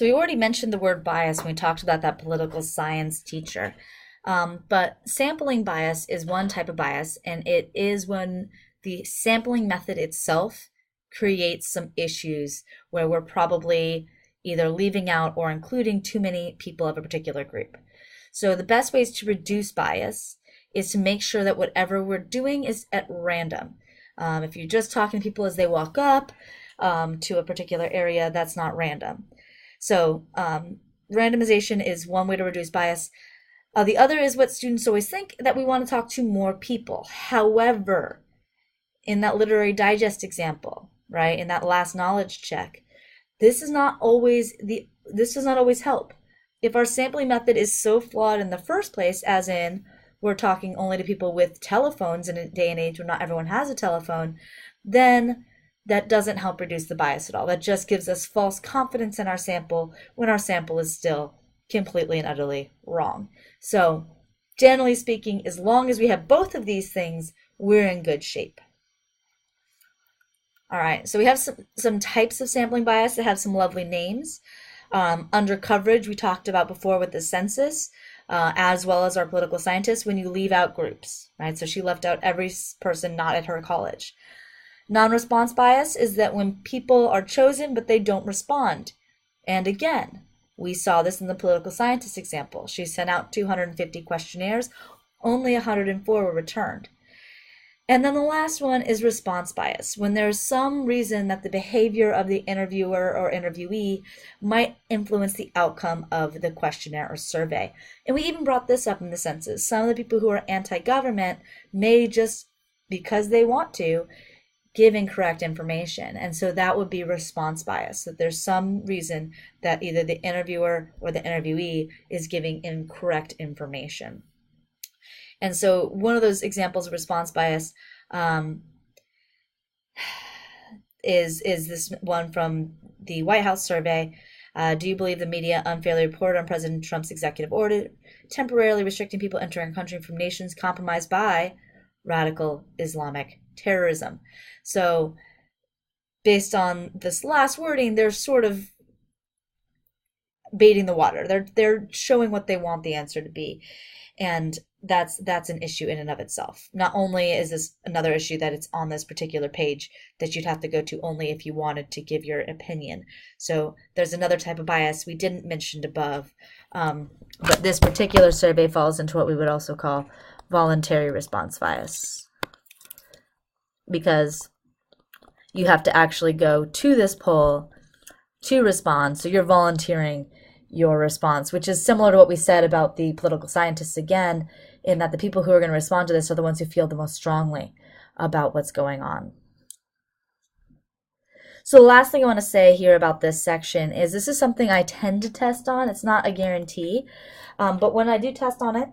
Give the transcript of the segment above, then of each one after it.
So we already mentioned the word bias when we talked about that political science teacher. But sampling bias is one type of bias, and it is when the sampling method itself creates some issues where we're probably either leaving out or including too many people of a particular group. So the best ways to reduce bias is to make sure that whatever we're doing is at random. If you're just talking to people as they walk up to a particular area, that's not random. So randomization is one way to reduce bias. The other is what students always think, that we want to talk to more people. However, in that literary digest example, right, in that last knowledge check, this does not always help. If our sampling method is so flawed in the first place, as in we're talking only to people with telephones in a day and age where not everyone has a telephone, then that doesn't help reduce the bias at all. That just gives us false confidence in our sample when our sample is still completely and utterly wrong. So generally speaking, as long as we have both of these things, we're in good shape. All right, so we have some types of sampling bias that have some lovely names. Under coverage, we talked about before with the census, as well as our political scientists, when you leave out groups, right? So she left out every person not at her college. Non-response bias is that when people are chosen, but they don't respond. And again, we saw this in the political scientist example. She sent out 250 questionnaires, only 104 were returned. And then the last one is response bias, when there's some reason that the behavior of the interviewer or interviewee might influence the outcome of the questionnaire or survey. And we even brought this up in the census. Some of the people who are anti-government may just, because they want to, give incorrect information. And so that would be response bias, that there's some reason that either the interviewer or the interviewee is giving incorrect information. And so one of those examples of response bias is this one from the White House survey. Do you believe the media unfairly reported on President Trump's executive order temporarily restricting people entering a country from nations compromised by radical Islamic terrorism? So based on this last wording, they're sort of baiting the water. They're showing what they want the answer to be. And that's an issue in and of itself. Not only is this another issue that it's on this particular page that you'd have to go to only if you wanted to give your opinion. So there's another type of bias we didn't mention above, but this particular survey falls into what we would also call voluntary response bias, because you have to actually go to this poll to respond. So you're volunteering your response, which is similar to what we said about the political scientists again, in that the people who are going to respond to this are the ones who feel the most strongly about what's going on. So the last thing I want to say here about this section is this is something I tend to test on. It's not a guarantee, but when I do test on it,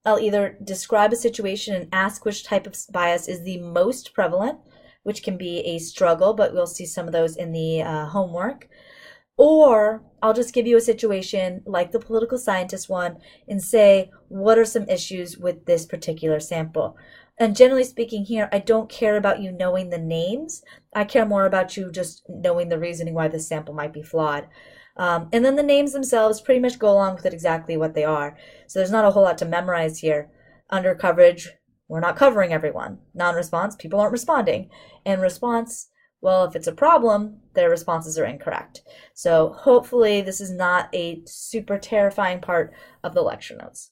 I'll either describe a situation and ask which type of bias is the most prevalent, which can be a struggle, but we'll see some of those in the homework. Or I'll just give you a situation like the political scientist one and say, what are some issues with this particular sample? And generally speaking here, I don't care about you knowing the names. I care more about you just knowing the reasoning why this sample might be flawed. And then the names themselves pretty much go along with it exactly what they are. So there's not a whole lot to memorize here. Under coverage, we're not covering everyone. Non-response, people aren't responding. And response, well, if it's a problem, their responses are incorrect. So hopefully this is not a super terrifying part of the lecture notes.